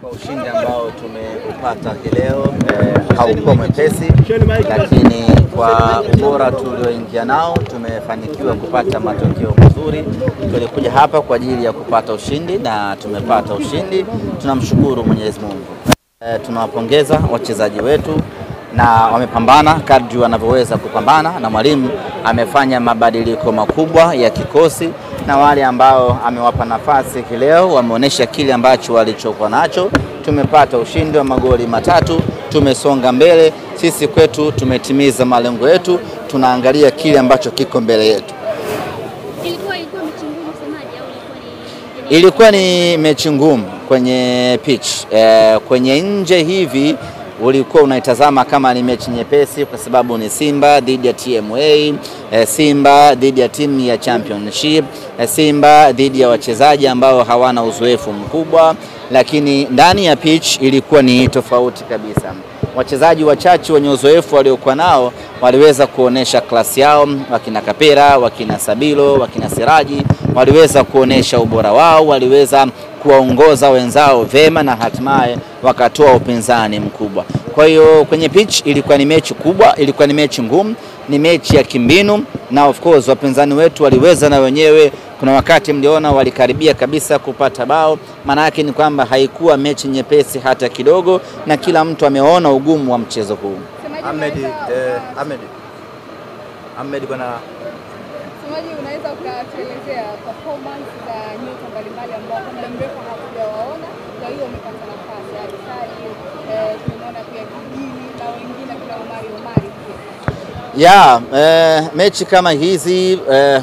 Kwa ushindi ambao tumepata leo haukuwa mwepesi, lakini kwa ubora tulioingia nao tumefanikiwa kupata matokeo mazuri. Tulikuja hapa kwa ajili ya kupata ushindi na tumepata ushindi. Tunamshukuru Mwenyezi Mungu. Tunawapongeza wachezaji wetu na wamepambana kadri wanavyoweza kupambana, na mwalimu amefanya mabadiliko makubwa ya kikosi, na wale ambao amewapa nafasi leo wameonyesha kile ambacho walichokuwa nacho. Tumepata ushindi wa magoli 3, tumesonga mbele. Sisi kwetu tumetimiza malengo yetu, tunaangalia kile ambacho kiko mbele yetu. Ilikuwa ni mechi ngumu kwenye pitch. Kwenye nje hivi ulikuwa unaitazama kama ni mechi nyepesi, kwa sababu ni Simba dhidi ya TMA, Simba dhidi ya timu ya Championship, Simba dhidi ya wachezaji ambao hawana uzoefu mkubwa, lakini ndani ya pitch ilikuwa ni tofauti kabisa. Wachezaji wachache wenye uzoefu waliokuwa nao waliweza kuonesha klasi yao, wakina Kapera, wakina Sabilo, wakina Siraji waliweza kuonesha ubora wao, waliweza kuwaongoza wenzao vema na hatimaye wakatoa upinzani mkubwa. Kwa hiyo kwenye pitch ilikuwa ni mechi kubwa, ilikuwa ni mechi ngumu, ni mechi ya kimbinu, na of course wapinzani wetu waliweza na wenyewe. Kuna wakati mliona walikaribia kabisa kupata bao. Maana yake ni kwamba haikuwa mechi nyepesi hata kidogo, na kila mtu ameona ugumu wa mchezo huu. Ahmed bwana, semaji unaweza ukatuelezea performance za nyota mbalimbali ambao kwa muda mrefu hatujawaona, kwa hiyo umepata nafasi ya Sali, tumeona pia Kijini na wengine kuna Omari pia. Mechi kama hizi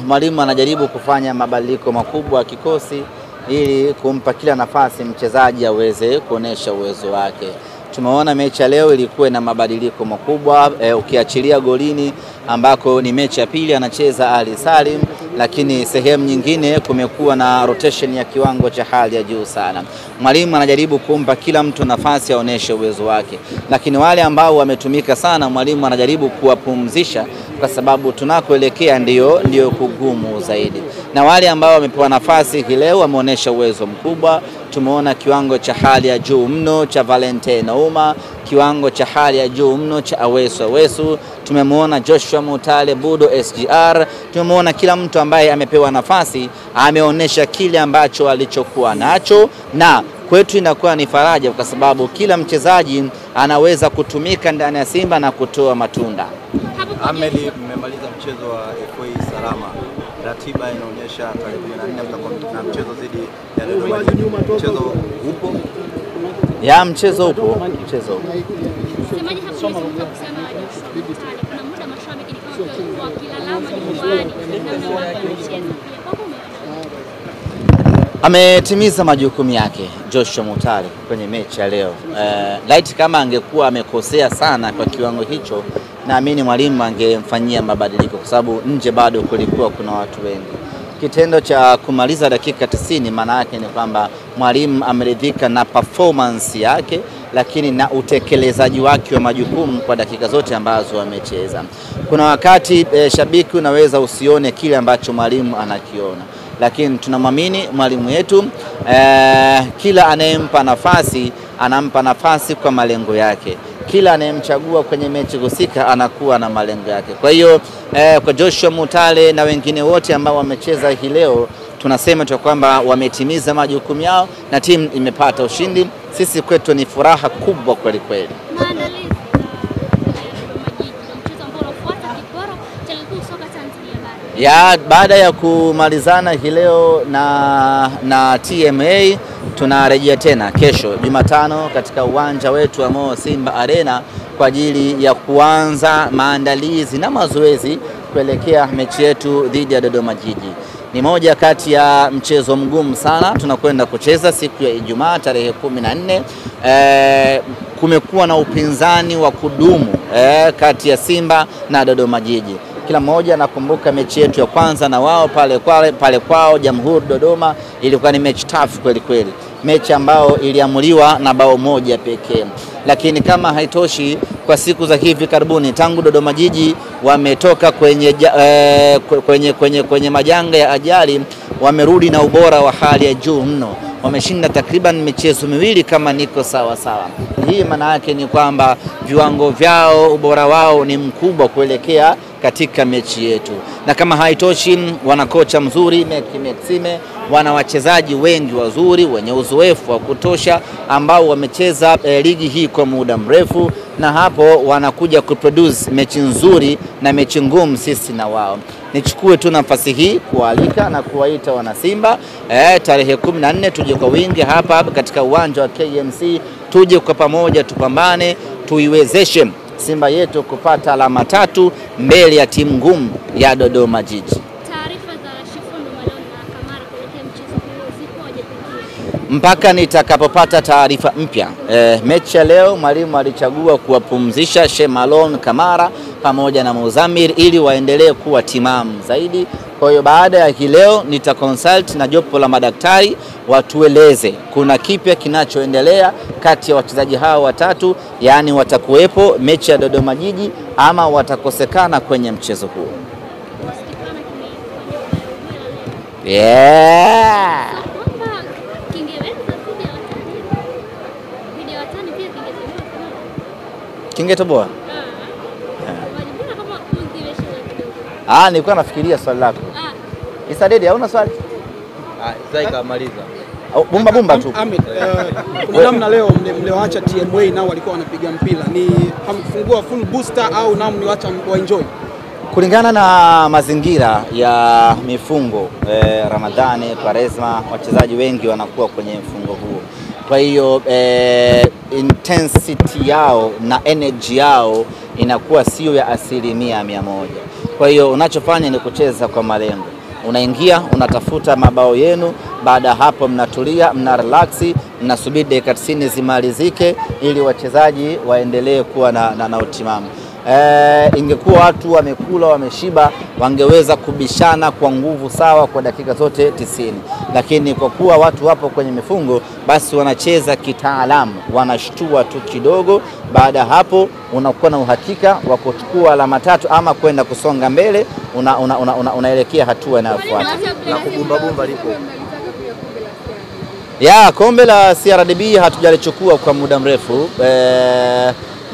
mwalimu anajaribu kufanya mabadiliko makubwa ya kikosi ili kumpa kila nafasi mchezaji aweze kuonesha uwezo wake. Tumeona mechi ya leo ilikuwa na mabadiliko makubwa, ukiachilia golini ambako ni mechi ya pili anacheza Ali Salim, lakini sehemu nyingine kumekuwa na rotation ya kiwango cha hali ya juu sana. Mwalimu anajaribu kumpa kila mtu nafasi aoneshe uwezo wake, lakini wale ambao wametumika sana mwalimu anajaribu kuwapumzisha, kwa sababu tunakoelekea ndio kugumu zaidi. Na wale ambao wamepewa nafasi leo wameonesha uwezo mkubwa. Tumeona kiwango cha hali ya juu mno cha Valentine Nauma, kiwango cha hali ya juu mno cha Awesu. Tumemwona Joshua Mutale, Budo SGR. Tumemwona kila mtu ambaye amepewa nafasi ameonesha kile ambacho alichokuwa nacho, na kwetu inakuwa ni faraja kwa sababu kila mchezaji anaweza kutumika ndani ya Simba na kutoa matunda. Ahmed, mmemaliza mchezo wa FA salama. Ratiba inaonyesha tarehe 14 mtakuwa na mchezo dhidi ya Dodoma. Mchezo upo? Mchezo upo. Semaji hapo kusema kuna muda mashabiki ni kama wakilalama nyumbani na mchezo ametimiza majukumu yake Joshua Mutale kwenye mechi ya leo. Light kama angekuwa amekosea sana kwa kiwango hicho, naamini mwalimu angemfanyia mabadiliko, kwa sababu nje bado kulikuwa kuna watu wengi. Kitendo cha kumaliza dakika 90 maana yake ni kwamba mwalimu ameridhika na performance yake, lakini na utekelezaji wake wa majukumu kwa dakika zote ambazo amecheza. Kuna wakati shabiki unaweza usione kile ambacho mwalimu anakiona, lakini tunamwamini mwalimu wetu. Kila anayempa nafasi anampa nafasi kwa malengo yake. Kila anayemchagua kwenye mechi husika anakuwa na malengo yake. Kwa hiyo kwa Joshua Mutale na wengine wote ambao wamecheza hii leo, tunasema tu kwamba wametimiza majukumu yao na timu imepata ushindi. Sisi kwetu ni furaha kubwa kweli kweli. Baada ya kumalizana hii leo na TMA, tunarejea tena kesho Jumatano katika uwanja wetu wa Mo Simba Arena kwa ajili ya kuanza maandalizi na mazoezi kuelekea mechi yetu dhidi ya Dodoma Jiji. Ni moja kati ya mchezo mgumu sana tunakwenda kucheza siku ya Ijumaa tarehe 14. Kumekuwa na upinzani wa kudumu kati ya Simba na Dodoma Jiji. Kila mmoja anakumbuka mechi yetu ya kwanza na wao pale kwao Jamhuri Dodoma. Ilikuwa ni mechi tough kweli kweli, mechi ambao iliamuliwa na bao moja pekee. Lakini kama haitoshi, kwa siku za hivi karibuni tangu Dodoma Jiji wametoka kwenye majanga ya ajali, wamerudi na ubora wa hali ya juu mno. Wameshinda takriban michezo miwili kama niko sawa. Hii maana yake ni kwamba viwango vyao, ubora wao ni mkubwa kuelekea katika mechi yetu. Na kama haitoshi, wana kocha mzuri Maxime, wana wachezaji wengi wazuri wenye uzoefu wa kutosha ambao wamecheza ligi hii kwa muda mrefu, na hapo wanakuja kuproduce mechi nzuri na mechi ngumu sisi na wao. Nichukue tu nafasi hii kualika na kuwaita wana Simba tarehe 14 tuje kwa wingi hapa katika uwanja wa KMC, tuje kwa pamoja tupambane, tuiwezeshe Simba yetu kupata alama 3 mbele ya timu ngumu ya Dodoma Jiji. Taarifa za Shifundo Malone na Kamara kuelekea mchezo huo zipoje pekee? Mpaka nitakapopata taarifa mpya. Mechi ya leo mwalimu alichagua kuwapumzisha Shemalon Kamara pamoja na Muzamir ili waendelee kuwa timamu zaidi. Kwa hiyo baada ya hii leo nitaconsult na jopo la madaktari watueleze kuna kipya kinachoendelea kati ya wachezaji hao watatu, yani watakuwepo mechi ya Dodoma Jiji ama watakosekana kwenye mchezo huo. Yeah. Kingetoboa? Nilikuwa nafikiria swali lako. Isa Dedi, hauna swali? Zaika maliza. Bumba tu. Kuna namna leo mlioacha TMA nao walikuwa wanapiga mpira, ni hamkufungua full booster au nao mliacha wa enjoy? Kulingana na mazingira ya mifungo Ramadhani, Kwaresma, wachezaji wengi wanakuwa kwenye mfungo huo. Kwa hiyo intensity yao na energy yao inakuwa sio ya 100%. Kwa hiyo unachofanya ni kucheza kwa malengo. Unaingia, unatafuta mabao yenu, baada hapo mnatulia, mna relax, mnasubiri dakika 90 zimalizike ili wachezaji waendelee kuwa na utimamu. Ingekuwa watu wamekula wameshiba, wangeweza kubishana kwa nguvu sawa kwa dakika zote 90, lakini kwa kuwa watu wapo kwenye mifungo, basi wanacheza kitaalamu, wanashtua tu kidogo. Baada hapo unakuwa na uhakika wa kuchukua alama 3 ama kwenda kusonga mbele, unaelekea hatua inayofuata. Na kubumba lipo. Kombe la CRDB hatujalichukua kwa muda mrefu.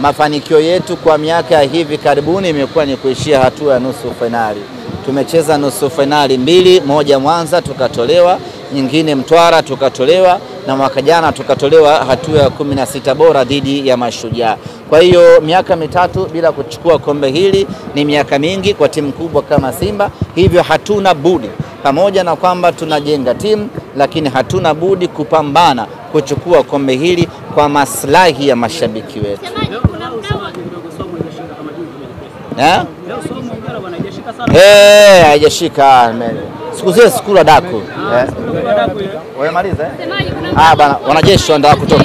Mafanikio yetu kwa miaka ya hivi karibuni imekuwa ni kuishia hatua ya nusu finali. Tumecheza nusu finali 2, moja Mwanza tukatolewa, nyingine Mtwara tukatolewa, na mwaka jana tukatolewa hatua ya 16 bora dhidi ya Mashujaa. Kwa hiyo miaka 3 bila kuchukua kombe hili ni miaka mingi kwa timu kubwa kama Simba, hivyo hatuna budi, pamoja na kwamba tunajenga timu, lakini hatuna budi kupambana kuchukua kombe hili kwa maslahi ya mashabiki wetu. Haijashika. Siku zile sikula daku. Wamemaliza bana, wanajeshi wanataka kutoka.